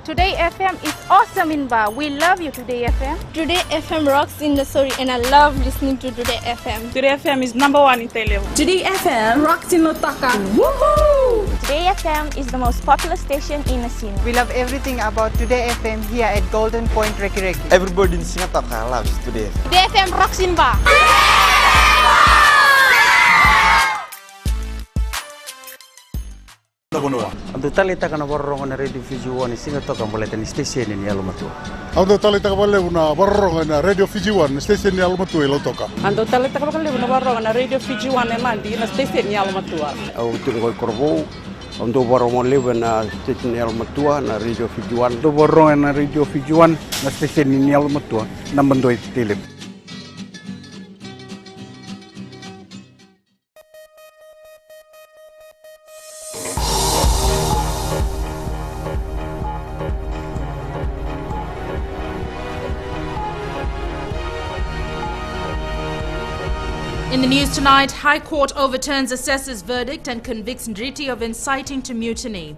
Today FM is awesome in Ba. We love you, Today FM. Today FM rocks in the story and I love listening to Today FM. Today FM is #1 in Telew. Today FM rocks in Lotaka. Woohoo! Today FM is the most popular station in the scene. We love everything about Today FM here at Golden Point Reki Reki. Everybody in Singapore loves Today FM. Today FM rocks in Ba. Ando talita kana borrongo na Radio Fiji 1 Singapore kan boleh tani station ni alumatu. Ando talita ka boleh una borrongo na Radio Fiji 1 station ni alumatu elo toka. Ando talita ka boleh una borrongo na Radio Fiji 1 e mandi na station ni alumatu. Au tu ko korbo ando borrongo lebe na station ni alumatu na Radio Fiji 1. Do borrongo na Radio Fiji 1 na station ni alumatu na bandoi tele. In the news tonight, High Court overturns assessor's verdict and convicts Ndriti of inciting to mutiny.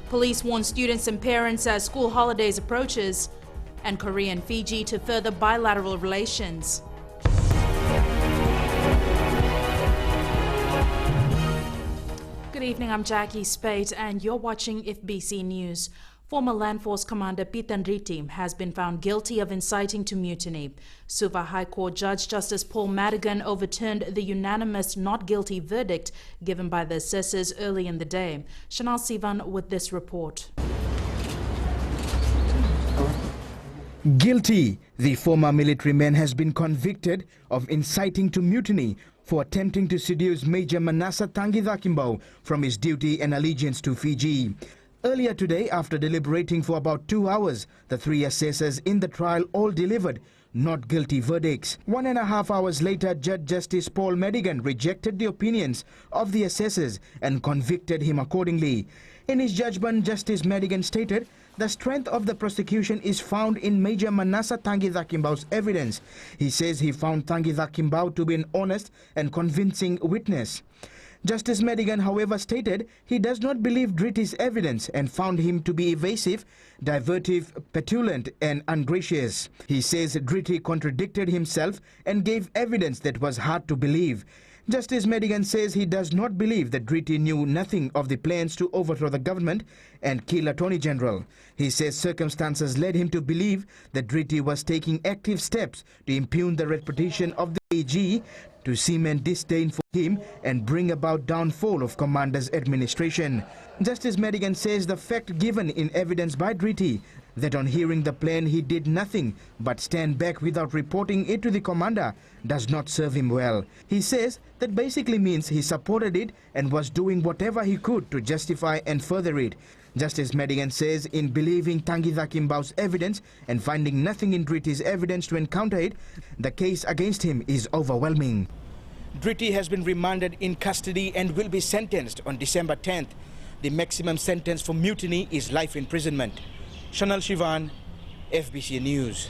Police warn students and parents as school holidays approaches, and Korea and Fiji to further bilateral relations. Good evening, I'm Jackie Spate and you're watching FBC News. Former Land Force Commander Peter Ndriti has been found guilty of inciting to mutiny. Suva High Court Judge Justice Paul Madigan overturned the unanimous not guilty verdict given by the assessors early in the day. Chanel Sivan with this report. Guilty, the former military man has been convicted of inciting to mutiny for attempting to seduce Major Manasa Tangithakimbau from his duty and allegiance to Fiji. Earlier today, after deliberating for about 2 hours, the three assessors in the trial all delivered not guilty verdicts. 1.5 hours later, Judge Justice Paul Madigan rejected the opinions of the assessors and convicted him accordingly. In his judgment, Justice Madigan stated, the strength of the prosecution is found in Major Manasa Tangithakimbau's evidence. He says he found Tangithakimbau to be an honest and convincing witness. Justice Madigan, however, stated he does not believe Ndriti's evidence and found him to be evasive, divertive, petulant and ungracious. He says Ndriti contradicted himself and gave evidence that was hard to believe. Justice Madigan says he does not believe that Ndriti knew nothing of the plans to overthrow the government and kill Attorney General. He says circumstances led him to believe that Ndriti was taking active steps to impugn the reputation of the AG, to cement disdain for him and bring about downfall of Commander's administration. Justice Madigan says the fact given in evidence by Ndriti that on hearing the plan he did nothing but stand back without reporting it to the Commander does not serve him well. He says that basically means he supported it and was doing whatever he could to justify and further it. Justice Madigan says in believing Tangithakimbau's evidence and finding nothing in Ndriti's evidence to encounter it, the case against him is overwhelming. Ndriti has been remanded in custody and will be sentenced on December 10th. The maximum sentence for mutiny is life imprisonment. Chanel Shivan, FBC News.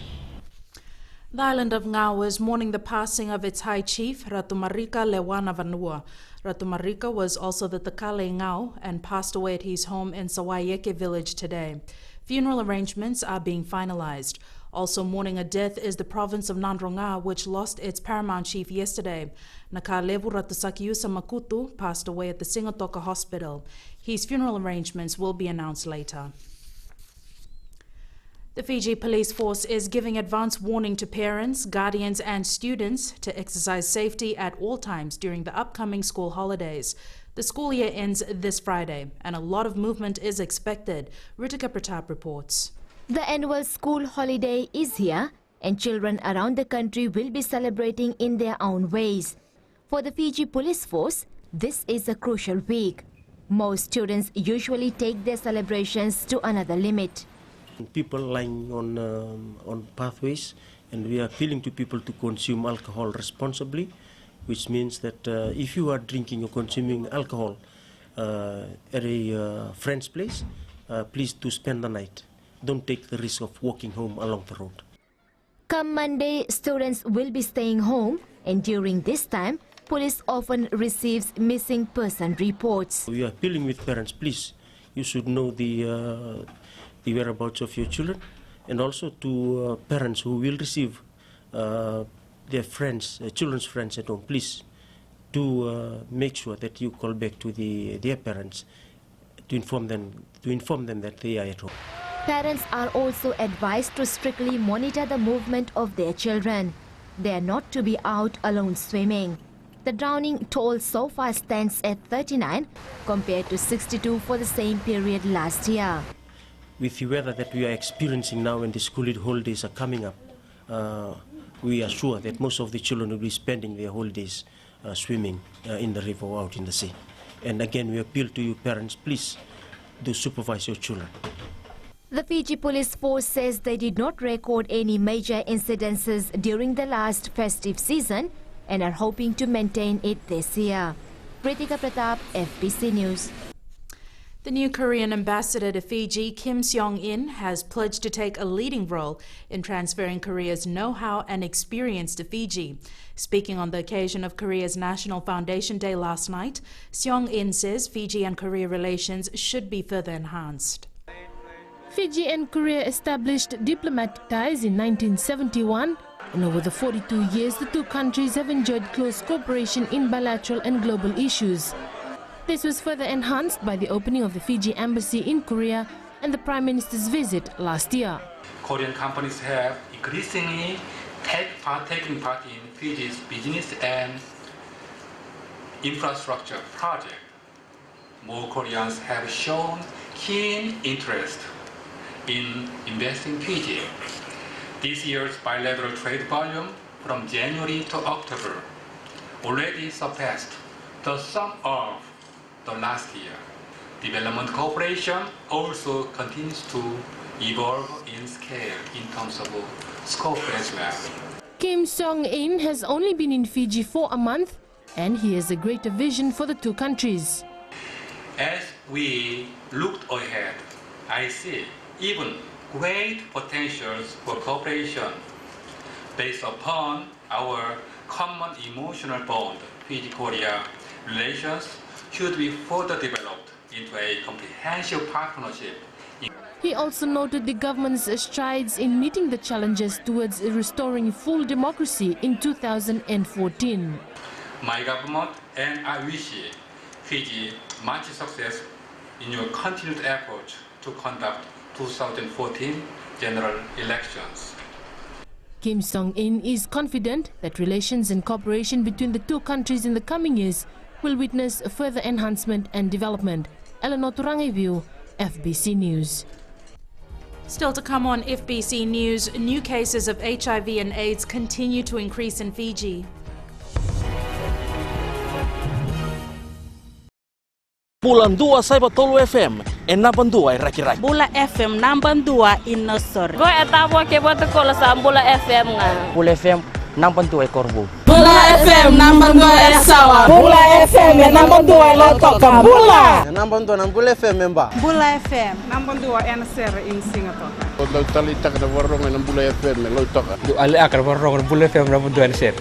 The island of Ngau is mourning the passing of its High Chief, Ratu Marika Lewana Vanua. Ratu Marika was also the Takale Ngau and passed away at his home in Sawayeke village today. Funeral arrangements are being finalized. Also mourning a death is the province of Nandronga, which lost its paramount chief yesterday. Nakalevu Ratusakiusa Makutu passed away at the Singotoka Hospital. His funeral arrangements will be announced later. The Fiji Police Force is giving advance warning to parents, guardians and students to exercise safety at all times during the upcoming school holidays. The school year ends this Friday and a lot of movement is expected. Ritika Pratap reports. The annual school holiday is here and children around the country will be celebrating in their own ways. For the Fiji Police Force, this is a crucial week. Most students usually take their celebrations to another limit. People lying on pathways, and we are appealing to people to consume alcohol responsibly, which means that if you are drinking or consuming alcohol at a friend's place, please do spend the night. Don't take the risk of walking home along the road. Come Monday, students will be staying home, and during this time, police often receives missing person reports. We are appealing with parents, please, you should know the the whereabouts of your children, and also to parents who will receive their friends, children's friends at home. Please do make sure that you call back to their parents to inform them that they are at home. Parents are also advised to strictly monitor the movement of their children. They are not to be out alone swimming. The drowning toll so far stands at 39 compared to 62 for the same period last year. With the weather that we are experiencing now and the school holidays are coming up, we are sure that most of the children will be spending their holidays swimming in the river or out in the sea. And again, we appeal to you parents, please do supervise your children. The Fiji Police Force says they did not record any major incidences during the last festive season and are hoping to maintain it this year. Pritika Pratap, FBC News. The new Korean ambassador to Fiji, Kim Seong-in, has pledged to take a leading role in transferring Korea's know-how and experience to Fiji. Speaking on the occasion of Korea's National Foundation Day last night, Seong-in says Fiji and Korea relations should be further enhanced. Fiji and Korea established diplomatic ties in 1971, and over the 42 years the two countries have enjoyed close cooperation in bilateral and global issues. This was further enhanced by the opening of the Fiji embassy in Korea and the Prime Minister's visit last year. Korean companies have increasingly taken part in Fiji's business and infrastructure projects. More Koreans have shown keen interest in investing in Fiji. This year's bilateral trade volume from January to October already surpassed the sum of the last year. Development cooperation also continues to evolve in scale in terms of scope as well. Kim Seong-in has only been in Fiji for a month, and he has a greater vision for the two countries. As we looked ahead, I see even great potentials for cooperation based upon our common emotional bond. Fiji-Korea relations should be further developed into a comprehensive partnership. He also noted the government's strides in meeting the challenges towards restoring full democracy in 2014. My government and I wish Fiji much success in your continued effort to conduct 2014 general elections. Kim Seong-in is confident that relations and cooperation between the two countries in the coming years will witness further enhancement and development. Eleanor Turangeview, FBC News. Still to come on FBC News, new cases of HIV and AIDS continue to increase in Fiji. Bulan 2 sa Tolu FM, enapan 2 raki-raki. Bula FM namban 2 inosor. Go etabo ke boto kola sa Bula FM nga. Bula FM nampan 2 korbo. Bula FM namban 2 sawa. Bula FM namban 2 lotoka. Bula. Namban 2 Bula FM memba. Bula FM namban 2 NSR in Singapore. Kalau talita kada warong ng Bula FM lotoka. Do ali akar warong Bula FM nampan 2 NSR.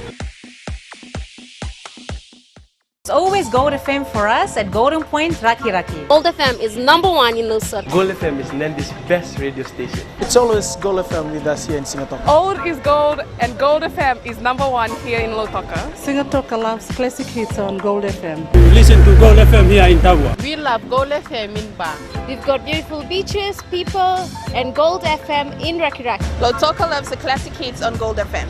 Always Gold FM for us at Golden Point Raki Raki. Gold FM is #1 in Nusrat. Gold FM is Nandi's best radio station. It's always Gold FM with us here in Singapore. Old is gold and Gold FM is #1 here in Lautoka. Singapore loves classic hits on Gold FM. Listen to Gold FM here in Tagua. We love Gold FM in Bang. We've got beautiful beaches, people, and Gold FM in Raki Raki. Lautoka loves the classic hits on Gold FM.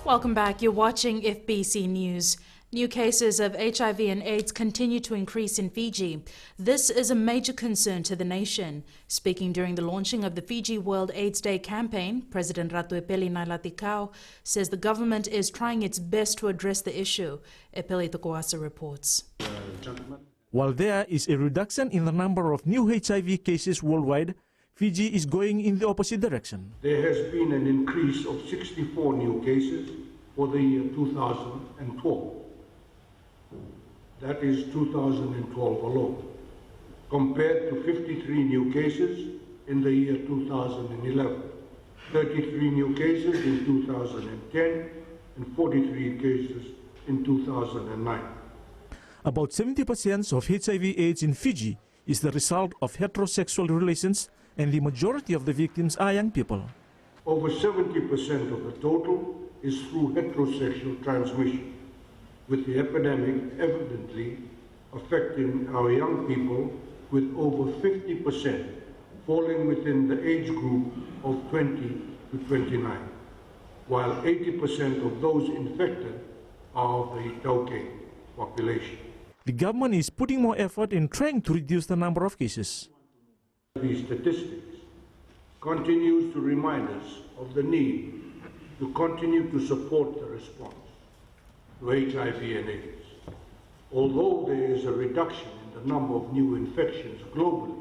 Welcome back. You're watching FBC News. New cases of HIV and AIDS continue to increase in Fiji. This is a major concern to the nation. Speaking during the launching of the Fiji World AIDS Day campaign, President Ratu Epeli Nailatikau says the government is trying its best to address the issue. Epeli Tokoasa reports. While there is a reduction in the number of new HIV cases worldwide, Fiji is going in the opposite direction. There has been an increase of 64 new cases for the year 2012. That is 2012 alone, compared to 53 new cases in the year 2011, 33 new cases in 2010, and 43 cases in 2009. About 70% of HIV/AIDS in Fiji is the result of heterosexual relations, and the majority of the victims are young people. Over 70% of the total is through heterosexual transmission, with the epidemic evidently affecting our young people, with over 50% falling within the age group of 20 to 29, while 80% of those infected are of the Tauke population. The government is putting more effort in trying to reduce the number of cases. These statistics continues to remind us of the need to continue to support the response to HIV and AIDS. Although there is a reduction in the number of new infections globally,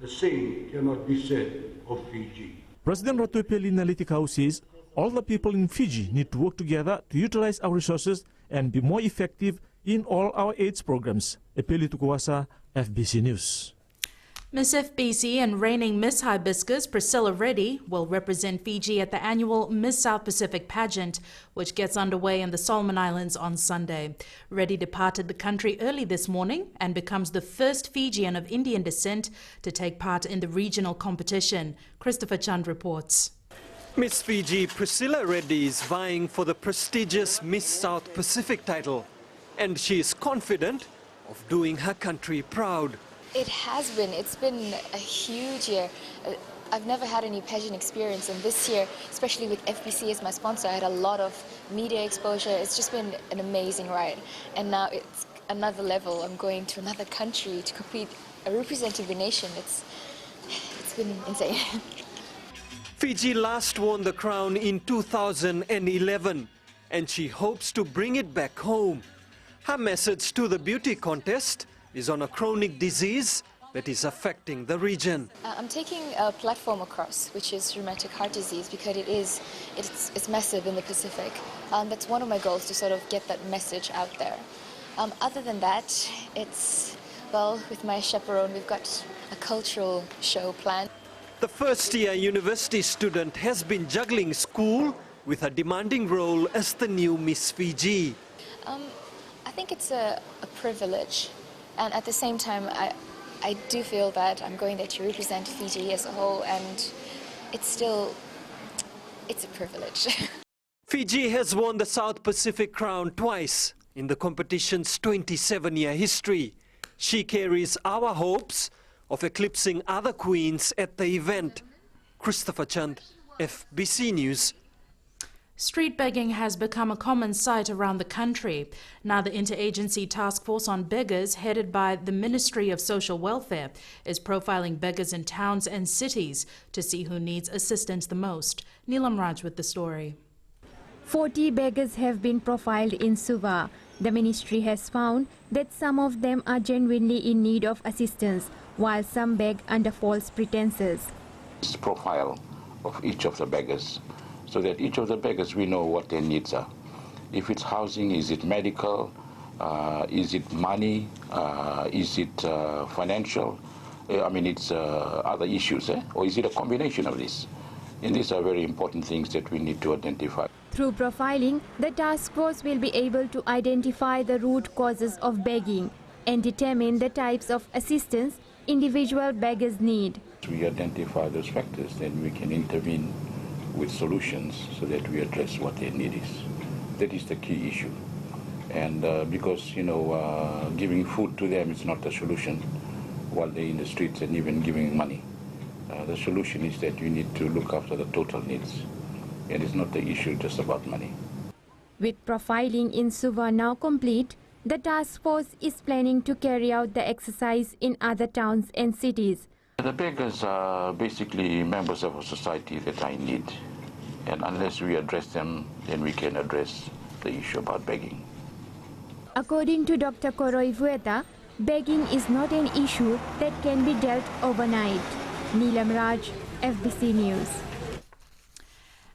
the same cannot be said of Fiji. President Ratu Pelina Litikau says all the people in Fiji need to work together to utilize our resources and be more effective in all our AIDS programs. Epeli Tukuasa, FBC News. Miss FBC and reigning Miss Hibiscus Priscilla Reddy will represent Fiji at the annual Miss South Pacific pageant, which gets underway in the Solomon Islands on Sunday. Reddy departed the country early this morning and becomes the first Fijian of Indian descent to take part in the regional competition. Christopher Chand reports. Miss Fiji Priscilla Reddy is vying for the prestigious Miss South Pacific title, and she is confident of doing her country proud. It has been. It's been a huge year. I've never had any pageant experience, and this year, especially with FBC as my sponsor, I had a lot of media exposure. It's just been an amazing ride. And now it's another level. I'm going to another country to compete, representing the nation. It's been insane. Fiji last won the crown in 2011, and she hopes to bring it back home. Her message to the beauty contest is on a chronic disease that is affecting the region. I'm taking a platform across, which is rheumatic heart disease, because it's massive in the Pacific. That's one of my goals, to sort of get that message out there. Other than that, with my chaperone, we've got a cultural show planned. The first-year university student has been juggling school with a demanding role as the new Miss Fiji. I think it's a privilege. And at the same time, I do feel that I'm going there to represent Fiji as a whole, and it's a privilege. Fiji has won the South Pacific crown twice in the competition's 27-year history. She carries our hopes of eclipsing other queens at the event. Christopher Chand, FBC News. Street begging has become a common sight around the country. Now the Interagency Task Force on Beggars, headed by the Ministry of Social Welfare, is profiling beggars in towns and cities to see who needs assistance the most. Neelam Raj with the story. 40 beggars have been profiled in Suva. The ministry has found that some of them are genuinely in need of assistance, while some beg under false pretenses. This profile of each of the beggars, so that each of the beggars, we know what their needs are. If it's housing, is it medical, is it money, is it financial, it's other issues, or is it a combination of this? And these are very important things that we need to identify. Through profiling, the task force will be able to identify the root causes of begging and determine the types of assistance individual beggars need. We identify those factors, then we can intervene with solutions so that we address what their need is. That is the key issue. And because, giving food to them is not the solution while they're in the streets and even giving money. The solution is that we need to look after the total needs. And it's not the issue just about money. With profiling in Suva now complete, the task force is planning to carry out the exercise in other towns and cities. The beggars are basically members of a society that are in need. And unless we address them, then we can address the issue about begging. According to Dr. Koroi Vueta, begging is not an issue that can be dealt overnight. Neelam Raj, FBC News.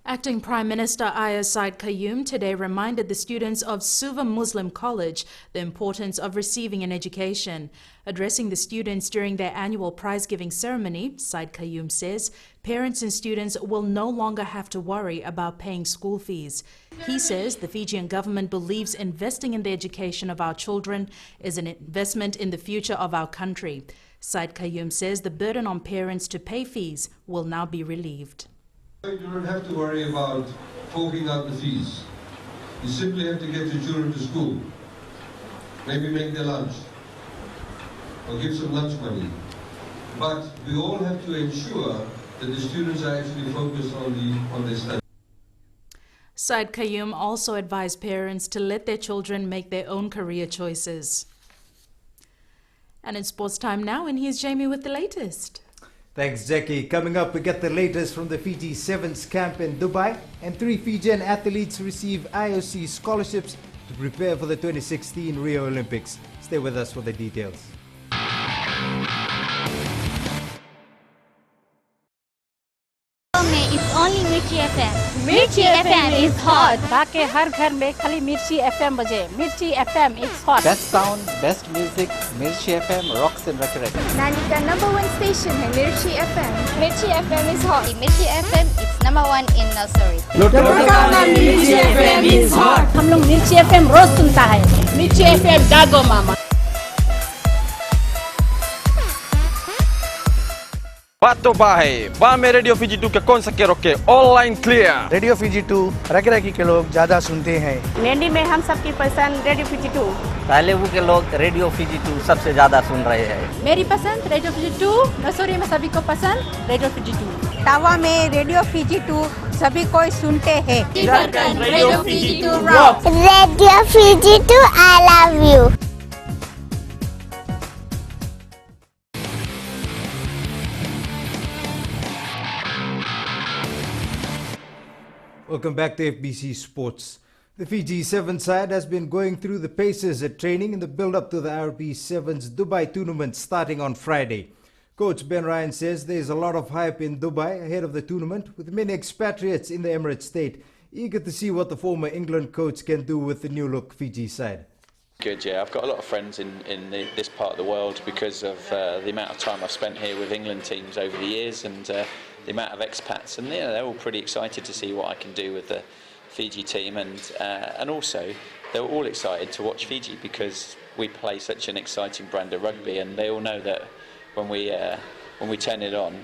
Acting Prime Minister Ayaz Said Qayyum today reminded the students of Suva Muslim College the importance of receiving an education. Addressing the students during their annual prize-giving ceremony, Said Qayyum says parents and students will no longer have to worry about paying school fees. He says the Fijian government believes investing in the education of our children is an investment in the future of our country. Said Qayyum says the burden on parents to pay fees will now be relieved. You don't have to worry about forking out the fees. You simply have to get your children to school. Maybe make their lunch or give some lunch money. But we all have to ensure that the students are actually focused on their studies. Said Qayyum also advised parents to let their children make their own career choices. And in sports time now, and here's Jamie with the latest. Thanks, Jackie. Coming up, we get the latest from the Fiji Sevens camp in Dubai, and 3 Fijian athletes receive IOC scholarships to prepare for the 2016 Rio Olympics. Stay with us for the details. It's only Mirchi FM. Mirchi FM is hot. ताकि हर घर में खाली मिर्ची FM बजे. Mirchi FM is hot. Best sound, best music. Mirchi FM rocks and records. Nani ka #1 station है Mirchi FM. Mirchi FM is hot. Mirchi FM is #1 in nursery. Mirchi FM is hot. हम लोग Mirchi FM रोज सुनता है. Mirchi FM जागो मामा. Bato bahay, ba में radio Fiji 2 के कौन सा के रोके online clear. Radio Fiji 2 rocky के लोग ज्यादा सुनते हैं. मेंढी में हम सबकी पसंद रेडियो Fiji 2. तालेबू के लोग रेडियो Fiji 2 सबसे ज्यादा सुन रहे हैं. मेरी पसंद रेडियो Fiji 2. नसोरी में सभी को पसंद रेडियो Fiji 2. तावा में रेडियो Fiji 2 सभी कोई सुनते हैं. Radio Fiji 2 rock. Radio Fiji 2 I love you. Welcome back to FBC Sports. The Fiji Sevens side has been going through the paces at training in the build-up to the RP Sevens Dubai tournament starting on Friday. Coach Ben Ryan says there is a lot of hype in Dubai ahead of the tournament, with many expatriates in the Emirates state eager to see what the former England coach can do with the new-look Fiji side. Good, yeah. I've got a lot of friends in this part of the world because of the amount of time I've spent here with England teams over the years, and the amount of expats, and they're all pretty excited to see what I can do with the Fiji team, and also they're all excited to watch Fiji because we play such an exciting brand of rugby, and they all know that when we turn it on,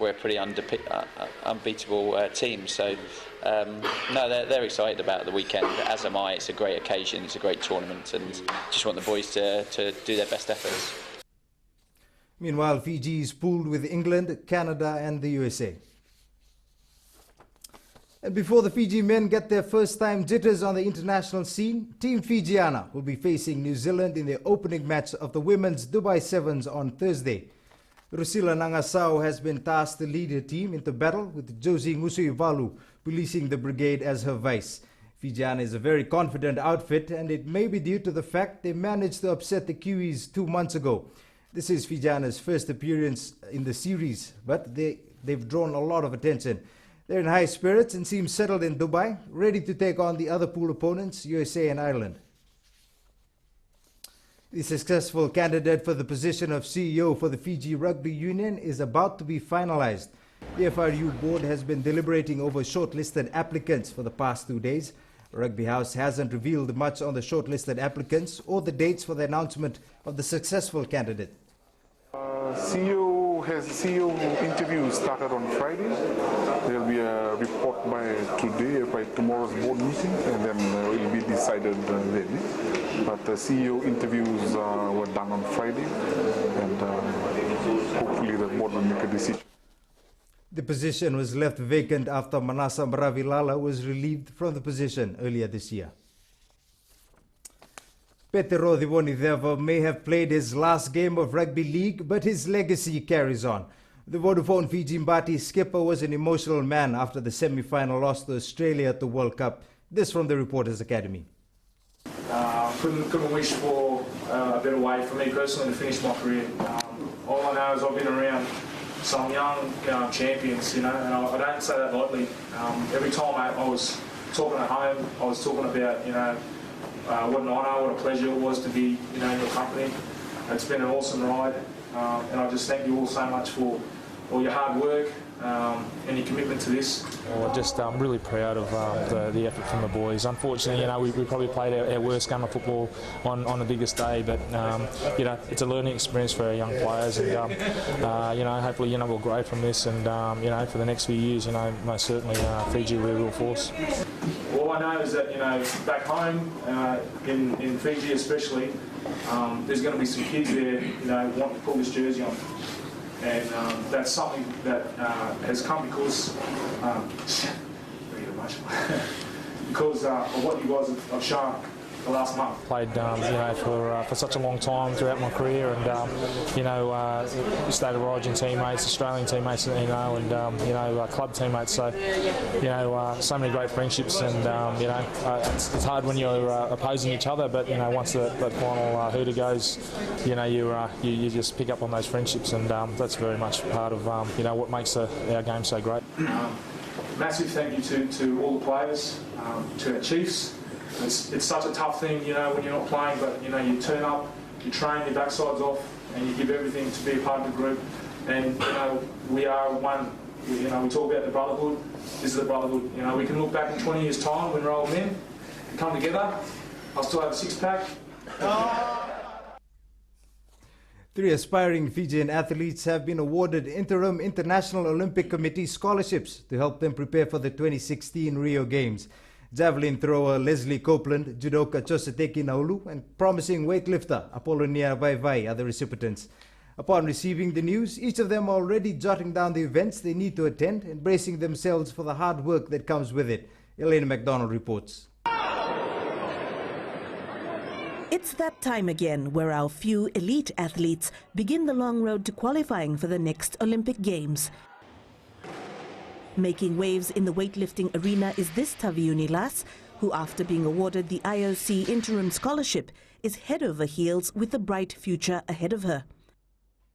we're a pretty unbeatable team. So no, they're excited about the weekend, as am I. It's a great occasion, it's a great tournament, and just want the boys to do their best efforts. Meanwhile, Fiji is pooled with England, Canada and the USA. And before the Fiji men get their first-time jitters on the international scene, Team Fijiana will be facing New Zealand in the opening match of the Women's Dubai Sevens on Thursday. Rusila Nangasao has been tasked to lead her team into battle, with Josie Ngusuivalu policing the brigade as her vice. Fijiana is a very confident outfit, and it may be due to the fact they managed to upset the Kiwis 2 months ago. This is Fijiana's first appearance in the series, but they've drawn a lot of attention. They're in high spirits and seem settled in Dubai, ready to take on the other pool opponents, USA and Ireland. The successful candidate for the position of CEO for the Fiji Rugby Union is about to be finalized. The FRU board has been deliberating over shortlisted applicants for the past 2 days. Rugby House hasn't revealed much on the shortlisted applicants or the dates for the announcement of the successful candidate. CEO interview started on Friday. There will be a report by tomorrow's board meeting, and then it will be decided then. But the CEO interviews were done on Friday, and hopefully the board will make a decision. The position was left vacant after Manasa Maravilala was relieved from the position earlier this year. Petero Divonideva may have played his last game of rugby league, but his legacy carries on. The Vodafone Fiji Mbati skipper was an emotional man after the semi-final loss to Australia at the World Cup. This from the Reporters Academy. Couldn't wish for a better way for me personally to finish my career. All I know is I've been around some young champions, you know, and I don't say that lightly. Every time I was talking at home, I was talking about, you know, what an honour, what a pleasure it was to be, you know, in your company. It's been an awesome ride, and I just thank you all so much for all your hard work and your commitment to this. Well, I'm really proud of the effort from the boys. Unfortunately, you know, we probably played our worst game of football on the biggest day, but you know, it's a learning experience for our young players, and you know, hopefully, you know, we'll grow from this, and you know, for the next few years, you know, most certainly Fiji will be a real force. All I know is that, you know, back home in Fiji especially, there's going to be some kids there, you know, wanting to pull this jersey on. And that's something that has come because because of what you guys have shown the last month. Played, you know, for such a long time throughout my career, and you know, State of Origin teammates, Australian teammates, you know, and you know, club teammates. So, you know, so many great friendships, and you know, it's hard when you're opposing each other, but you know, once that final hooter goes, you know, you just pick up on those friendships, and that's very much part of you know, what makes our game so great. Massive thank you to all the players, to our chiefs. It's such a tough thing, you know, when you're not playing, but you know, you turn up, you train your backsides off, and you give everything to be a part of the group. And you know, we are one. You know, we talk about the brotherhood. This is the brotherhood. You know, we can look back in 20 years' time when we're old men, come together. I'll still have a six-pack. 3 aspiring Fijian athletes have been awarded Interim International Olympic Committee scholarships to help them prepare for the 2016 Rio Games. Javelin thrower Leslie Copeland, judoka Choseteki Naulu, and promising weightlifter Apollonia Vaivai are the recipients. Upon receiving the news, each of them are already jotting down the events they need to attend and bracing themselves for the hard work that comes with it. Elena McDonald reports. It's that time again where our few elite athletes begin the long road to qualifying for the next Olympic Games. Making waves in the weightlifting arena is this Taviuni lass, who after being awarded the IOC Interim Scholarship is head over heels with a bright future ahead of her.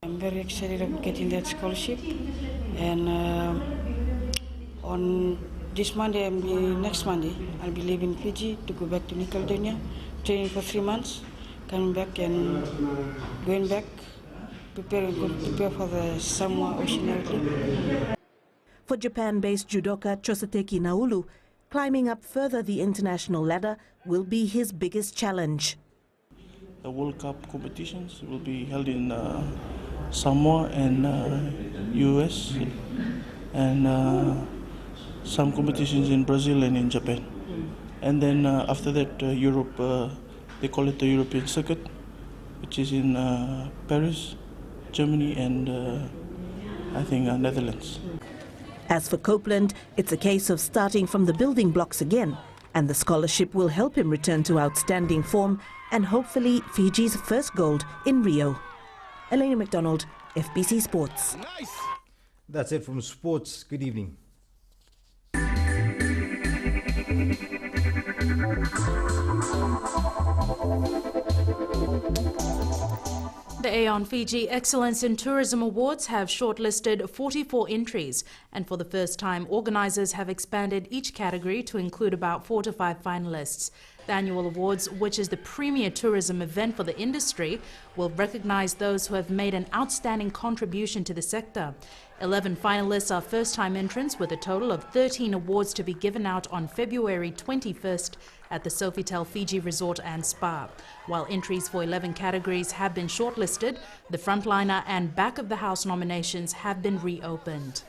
I'm very excited about getting that scholarship, and on this Monday and next Monday I'll be leaving Fiji to go back to New Caledonia, training for 3 months, coming back and going back, prepare for the Samoa Oceanic League. For Japan-based judoka Choseteki Naulu, climbing up further the international ladder will be his biggest challenge. The World Cup competitions will be held in Samoa and US, and some competitions in Brazil and in Japan. And then after that, Europe, they call it the European Circuit, which is in Paris, Germany, and I think Netherlands. As for Copeland, it's a case of starting from the building blocks again, and the scholarship will help him return to outstanding form and hopefully Fiji's first gold in Rio. Elena McDonald, FBC Sports. Nice. That's it from sports. Good evening. The Aeon Fiji Excellence in Tourism Awards have shortlisted 44 entries, and for the first time, organisers have expanded each category to include about 4 to 5 finalists. The annual awards, which is the premier tourism event for the industry, will recognise those who have made an outstanding contribution to the sector. 11 finalists are first-time entrants, with a total of 13 awards to be given out on February 21st at the Sofitel Fiji Resort and Spa. While entries for 11 categories have been shortlisted, the frontliner and back-of-the-house nominations have been reopened.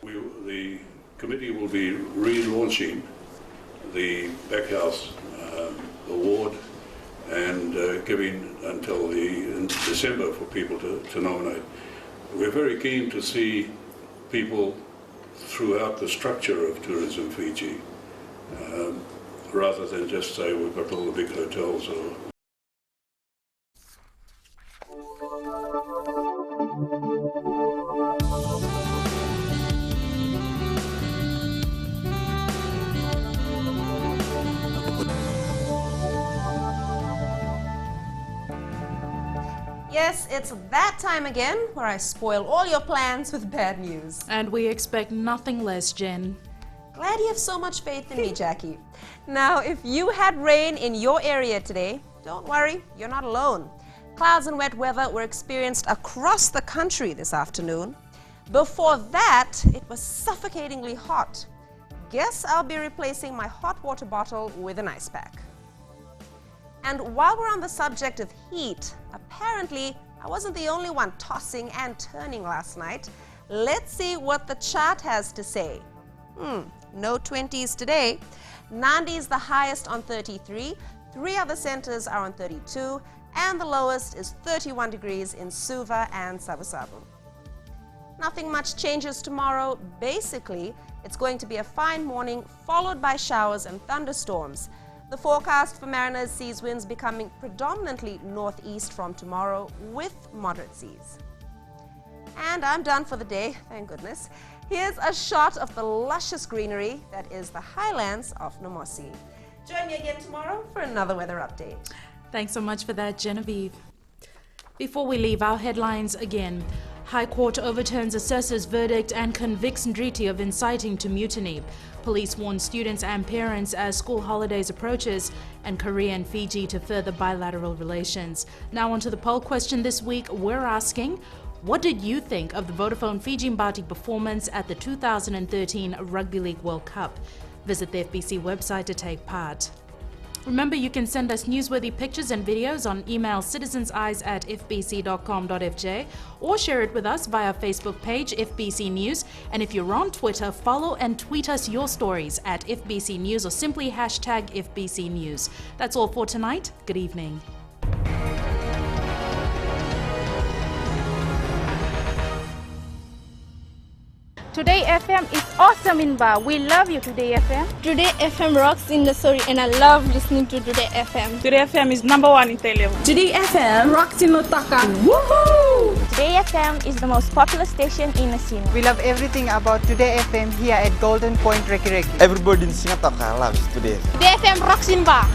The committee will be relaunching the backhouse award and giving until December for people to nominate. We're very keen to see people throughout the structure of Tourism Fiji, rather than just say we've got all the big hotels. Yes, it's that time again where I spoil all your plans with bad news. And we expect nothing less, Jen. Glad you have so much faith in me, Jackie. Now, if you had rain in your area today, don't worry, you're not alone. Clouds and wet weather were experienced across the country this afternoon. Before that, it was suffocatingly hot. Guess I'll be replacing my hot water bottle with an ice pack. And while we're on the subject of heat, apparently I wasn't the only one tossing and turning last night. Let's see what the chart has to say. No 20s today. Nandi's the highest on 33, 3 other centers are on 32, and the lowest is 31 degrees in Suva and Savusavu. Nothing much changes tomorrow. Basically, it's going to be a fine morning followed by showers and thunderstorms. The forecast for Mariners sees winds becoming predominantly northeast from tomorrow with moderate seas. And I'm done for the day, thank goodness. Here's a shot of the luscious greenery that is the highlands of Namosi. Join me again tomorrow for another weather update. Thanks so much for that, Genevieve. Before we leave, our headlines again. High Court overturns assessor's verdict and convicts Ndriti of inciting to mutiny. Police warn students and parents as school holidays approaches, and Korea and Fiji to further bilateral relations. Now onto the poll question this week. We're asking, what did you think of the Vodafone Fiji Mbati performance at the 2013 Rugby League World Cup? Visit the FBC website to take part. Remember, you can send us newsworthy pictures and videos on email citizenseyes@fbc.com.fj or share it with us via Facebook page FBC News. And if you're on Twitter, follow and tweet us your stories at FBC News or simply hashtag FBC News. That's all for tonight. Good evening. Today FM is awesome in Ba. We love you, Today FM. Today FM rocks in the story and I love listening to Today FM. Today FM is #1 in Televu. Today FM rocks in Lotaka. Woohoo! Today FM is the most popular station in Nasina. We love everything about Today FM here at Golden Point Reki Reki. Everybody in Singataka loves Today FM. Today FM rocks in Ba.